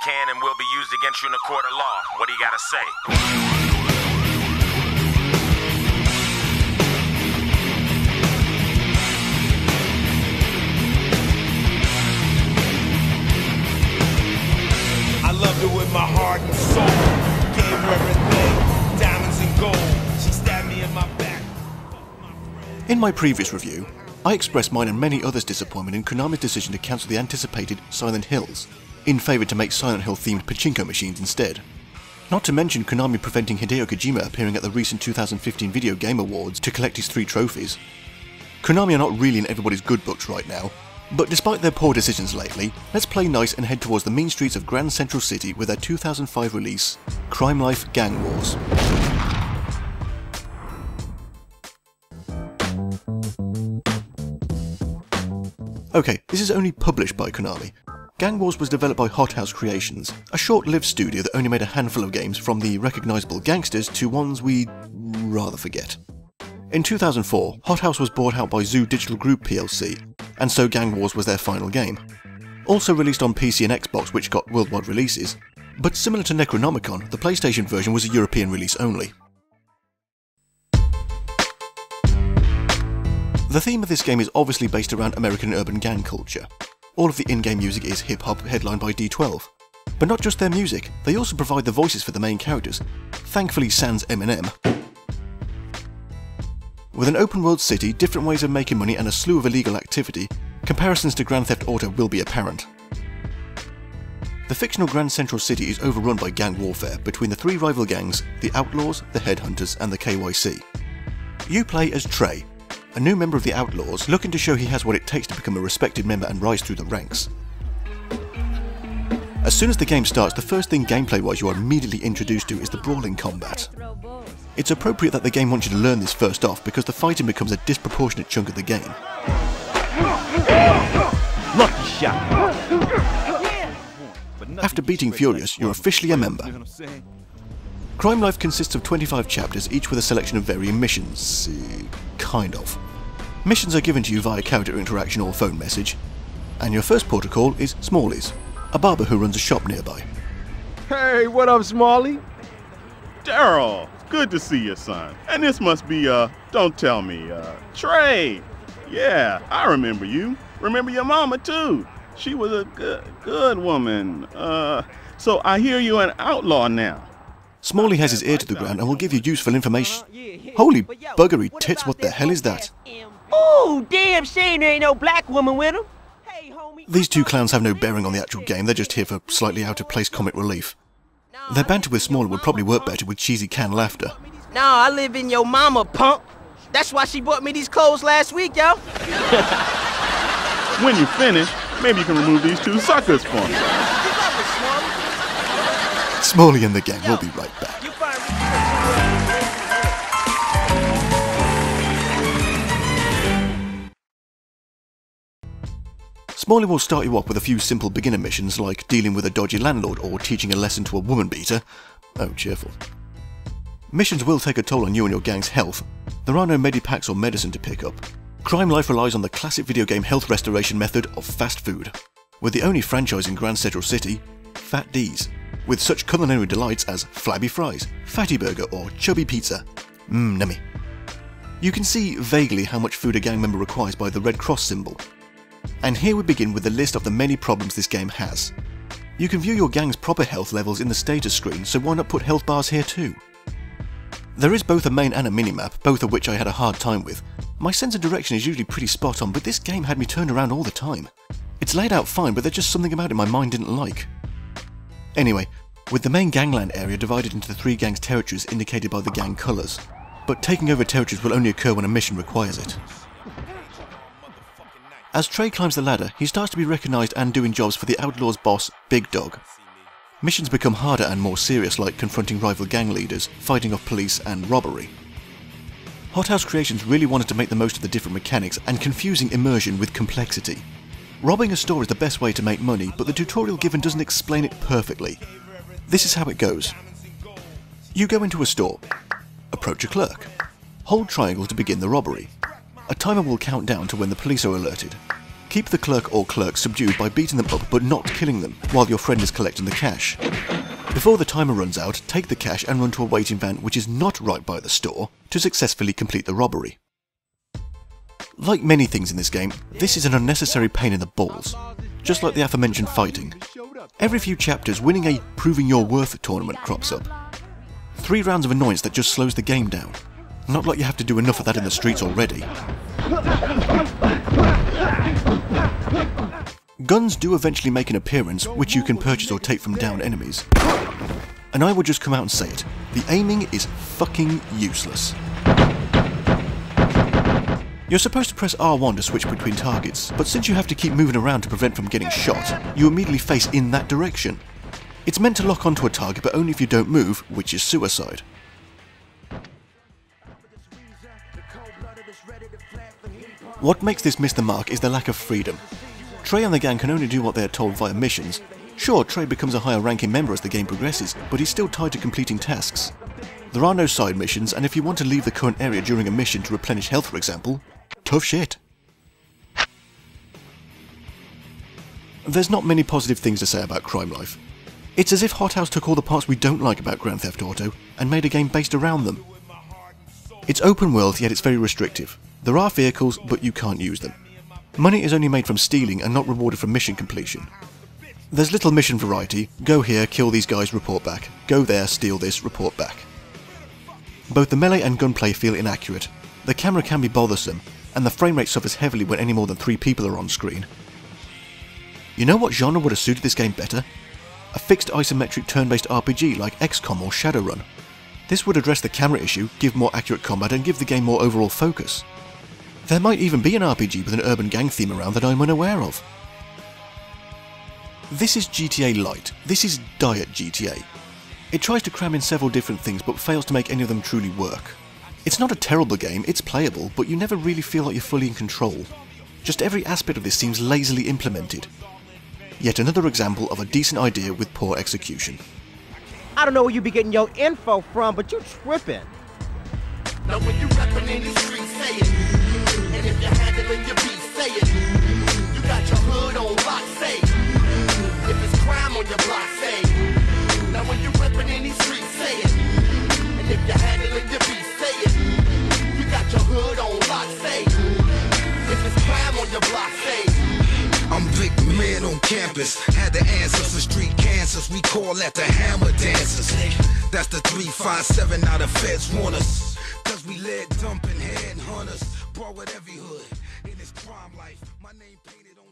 Can and will be used against you in a court of law. What do you gotta say? I loved her with my heart and soul. Gave her everything, diamonds and gold. She stabbed me in my back. In my previous review, I expressed mine and many others' disappointment in Konami's decision to cancel the anticipated Silent Hills, in favour to make Silent Hill themed pachinko machines instead. Not to mention Konami preventing Hideo Kojima appearing at the recent 2015 Video Game Awards to collect his 3 trophies. Konami are not really in everybody's good books right now, but despite their poor decisions lately, let's play nice and head towards the mean streets of Grand Central City with their 2005 release, Crime Life Gang Wars. Okay, this is only published by Konami. Gang Wars was developed by Hot House Creations, a short-lived studio that only made a handful of games from the recognisable gangsters to ones we'd rather forget. In 2004, Hot House was bought out by Zoo Digital Group plc, and so Gang Wars was their final game. Also released on PC and Xbox, which got worldwide releases, but similar to Necronomicon, the PlayStation version was a European release only. The theme of this game is obviously based around American urban gang culture. All of the in-game music is hip-hop, headlined by D12. But not just their music, they also provide the voices for the main characters, thankfully sans Eminem. With an open-world city, different ways of making money and a slew of illegal activity, comparisons to Grand Theft Auto will be apparent. The fictional Grand Central City is overrun by gang warfare between the 3 rival gangs, the Outlaws, the Headhunters and the KYC. You play as Trey, a new member of the Outlaws looking to show he has what it takes to become a respected member and rise through the ranks. As soon as the game starts, the first thing gameplay-wise you are immediately introduced to is the brawling combat. It's appropriate that the game wants you to learn this first off because the fighting becomes a disproportionate chunk of the game. Lucky shot! After beating Furious, you're officially a member. Crime Life consists of 25 chapters, each with a selection of varying missions. Kind of. Missions are given to you via character interaction or phone message, and your first port of call is Smalley's, a barber who runs a shop nearby. Hey, what up, Smalley? Daryl, good to see you, son. And this must be, don't tell me, Trey. Yeah, I remember you. Remember your mama, too. She was a good woman. So I hear you're an outlaw now. Smalley has his ear to the ground and will give you useful information. Holy buggery tits, what the hell is that? Ooh, damn shame there ain't no black woman with him. These 2 clowns have no bearing on the actual game, they're just here for slightly out-of-place comic relief. Their banter with Smalley would probably work better with cheesy canned laughter. Nah, I live in your mama, punk. That's why she bought me these clothes last week, yo. When you finish, maybe you can remove these 2 suckers for me. Smalley and the gang will be right back. Smalley will start you off with a few simple beginner missions like dealing with a dodgy landlord or teaching a lesson to a woman beater. Oh, cheerful. Missions will take a toll on you and your gang's health. There are no medipacks or medicine to pick up. Crime Life relies on the classic video game health restoration method of fast food, with the only franchise in Grand Central City, Fat D's, with such culinary delights as flabby fries, fatty burger or chubby pizza. Nummy. You can see vaguely how much food a gang member requires by the Red Cross symbol. And here we begin with the list of the many problems this game has. You can view your gang's proper health levels in the status screen, so why not put health bars here too? There is both a main and a minimap, both of which I had a hard time with. My sense of direction is usually pretty spot on, but this game had me turned around all the time. It's laid out fine, but there's just something about it my mind didn't like. Anyway, with the main gangland area divided into the 3 gangs' territories indicated by the gang colours, but taking over territories will only occur when a mission requires it. As Trey climbs the ladder, he starts to be recognised and doing jobs for the Outlaws' boss, Big Dog. Missions become harder and more serious, like confronting rival gang leaders, fighting off police and robbery. Hothouse Creations really wanted to make the most of the different mechanics and confusing immersion with complexity. Robbing a store is the best way to make money, but the tutorial given doesn't explain it perfectly. This is how it goes. You go into a store, approach a clerk, hold triangle to begin the robbery. A timer will count down to when the police are alerted. Keep the clerk or clerks subdued by beating them up but not killing them, while your friend is collecting the cash. Before the timer runs out, take the cash and run to a waiting van which is not right by the store to successfully complete the robbery. Like many things in this game, this is an unnecessary pain in the balls. Just like the aforementioned fighting. Every few chapters, winning a Proving Your Worth tournament crops up. 3 rounds of annoyance that just slows the game down. Not like you have to do enough of that in the streets already. Guns do eventually make an appearance, which you can purchase or take from downed enemies. And I will just come out and say it, the aiming is fucking useless. You're supposed to press R1 to switch between targets, but since you have to keep moving around to prevent from getting shot, you immediately face in that direction. It's meant to lock onto a target, but only if you don't move, which is suicide. What makes this miss the mark is the lack of freedom. Trey and the gang can only do what they are told via missions. Sure, Trey becomes a higher ranking member as the game progresses, but he's still tied to completing tasks. There are no side missions, and if you want to leave the current area during a mission to replenish health, for example, tough shit. There's not many positive things to say about crime life. It's as if Hothouse took all the parts we don't like about Grand Theft Auto and made a game based around them. It's open world, yet it's very restrictive. There are vehicles, but you can't use them. Money is only made from stealing and not rewarded from mission completion. There's little mission variety. Go here, kill these guys, report back. Go there, steal this, report back. Both the melee and gunplay feel inaccurate. The camera can be bothersome, and the frame rate suffers heavily when any more than 3 people are on screen. You know what genre would have suited this game better? A fixed isometric turn-based RPG like XCOM or Shadowrun. This would address the camera issue, give more accurate combat, and give the game more overall focus. There might even be an RPG with an urban gang theme around that I'm unaware of. This is GTA Lite. This is Diet GTA. It tries to cram in several different things but fails to make any of them truly work. It's not a terrible game, it's playable, but you never really feel like you're fully in control. Just every aspect of this seems lazily implemented. Yet another example of a decent idea with poor execution. I don't know where you be getting your info from, but you tripping. Now when you rapping in the streets, say it. And if you're handling your beat, say it. You got your hood on lock, say it. If it's crime on your block, say it. Now when you rapping in these streets, say it. And if you're handling your beat, say it. You got your hood on lock, say it. If it's crime on your block, say it. I'm big man on campus, had the answers for street cancers, we call that the hammer dancers. That's the 357 out of feds want us, cause we led dumping head hunters, brought with every hood, in this crime life, my name painted on